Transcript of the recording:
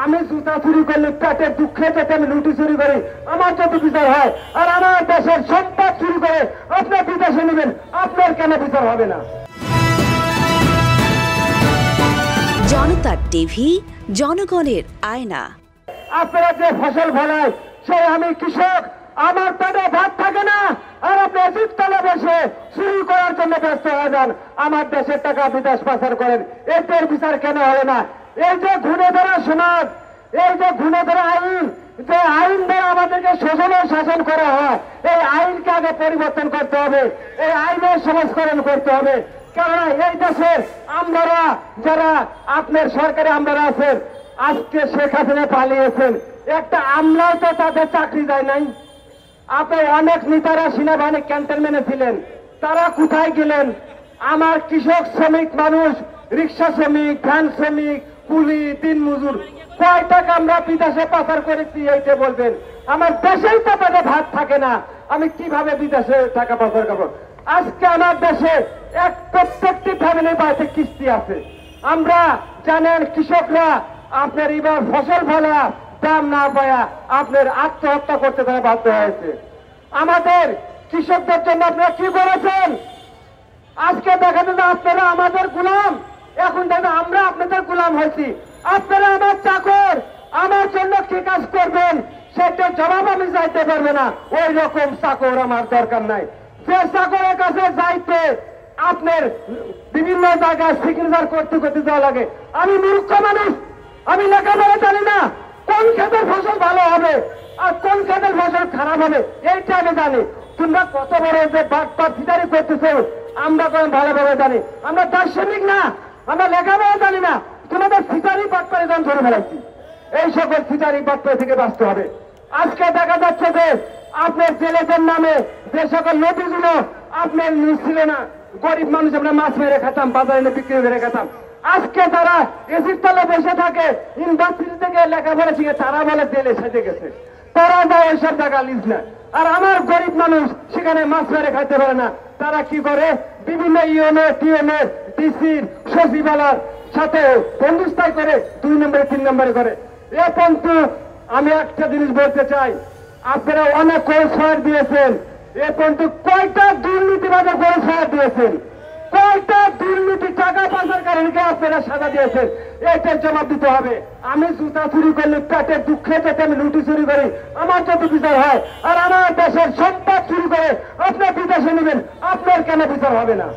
আমি জুতা চুরি করলে পেটের দুঃখে যাতে আমি লুটি চুরি করি আমার যদি বিচার হয়, আর আমার দেশের সম্পদ চুরি করে আপনি বিদেশে নেবেন, আপনার কেন বিচার হবে না? জনতা টিভি, জনগণের আয়না। আপনারা যে ফসল ফলায় সে আমি কৃষক, আমার পেটে ভাত থাকে না, আর আপনি এসিড তলে বসে চুরি করার জন্য ব্যস্ত হয়ে যান, আমার দেশের টাকা বিদেশ পাচার করেন, এদের বিচার কেন হবে না? এই যে ঘুরে ধরা সমাজ, এই যে ঘুরে ধরা আইন, যে আইন দ্বারা আমাদেরকে শোষণের শাসন করা হয়, এই আইনকে আগে পরিবর্তন করতে হবে, এই আইনের সংস্করণ করতে হবে। কেননা এই দেশের আমলারা, যারা আপনার সরকারে আমলারা আছেন, আজকে শেখ হাসিনা পালিয়েছেন, একটা আমলাও তো তাদের চাকরি দেয় নাই। আপনি অনেক নেতারা সেনাবাহিনী ক্যান্টনমেন্টে ছিলেন, তারা কোথায় গেলেন? আমার কৃষক শ্রমিক মানুষ, রিক্সা শ্রমিক, ভ্যান শ্রমিক, কুলি, দিন মজুর, কয় টাকা আমরা বিদেশে পাচার করেছি এইটা বলবেন? আমার দেশেই তো পেটে ভাত থাকে না, আমি কিভাবে বিদেশে টাকা পাচার করবো? আজকে আমার দেশে প্রত্যেকটি ফ্যামিলির বাড়িতে কিস্তি আছে। আমরা জানেন কৃষকরা আপনার এবার ফসল ফলা দাম না পায়া আপনার আত্মহত্যা করতে তারা বাধ্য হয়েছে। আমাদের কৃষকদের জন্য আপনারা কি করেছেন? আজকে দেখা যাচ্ছে আপনারা আমাদের গোলাম, এখন দেখেন আমরা আপনাদের গোলাম হয়েছি। আপনারা আমার চাকর, আমার জন্য কি কাজ করবেন সেটা জবাব আমি চাইতে পারবে না, ওই রকম চাকর আমার দরকার নাই। যে চাকরের কাছে যাইতে আপনার বিভিন্ন জায়গায় সিগনেচার করতে করতে যাওয়া লাগে। আমি মূর্খ মানুষ, আমি লেখাপড়া জানি না কোন ক্ষেতের ফসল ভালো হবে আর কোন ক্ষেতের ফসল খারাপ হবে, এইটা আমি জানি। তোমরা কত বড় যে বাটপাট ফিটারি করতেছো আমরা কোন ভালোভাবে জানি। আমরা দার্শনিক না, আমরা লেখাপড়া জানি না, তোমাদের ফিটারি বাটপারে দাম ধরে ফেলাচ্ছি। এই সকল ফিটারি বাটপারে থেকে বাঁচতে হবে। আজকে দেখা যাচ্ছে যে আপনার জেলেদের নামে যে সকল নদীগুলো আপনার নিচ্ছিল না, গরিব মানুষ আমরা মাছ মেরে খেতাম, বাজারে এনে বিক্রি করে খেতাম। আজকে তারা এসির তলে বসে থাকে, ইউনিভার্সিটি থেকে লেখাপড়া শিখে তারা বলে জেলে সেজে গেছে, তারা যায় ওইসব জায়গা লিজ না। আর আমার গরিব মানুষ সেখানে মাছ মেরে খাইতে পারে না, তারা কি করে? বিভিন্ন ইউএনএ, টিএনএ, ডিসির, সচিবালয়ের সাথে বন্ধুস্থায় করে 2 নম্বরে 3 নম্বরে করে। এ পর্যন্ত আমি একটা জিনিস বলতে চাই, আপনারা অনেক খরচ ফায়ার দিয়েছেন, এ পর্যন্ত কয়টা দুর্নীতিবাদের খরচ ফায়ার দিয়েছেন? কয়টা দুর্নীতি টাকা পাচারকারীকে আপনারা সাজা দিয়েছেন? এইটার জবাব দিতে হবে। আমি জুতা চুরি করলে পেটের দুঃখে যাতে আমি লুটি চুরি করি আমার যদি বিচার হয়, আর আমার দেশের সম্পদ চুরি করে আপনি বিদেশে নেবেন, আপনার কেন বিচার হবে না?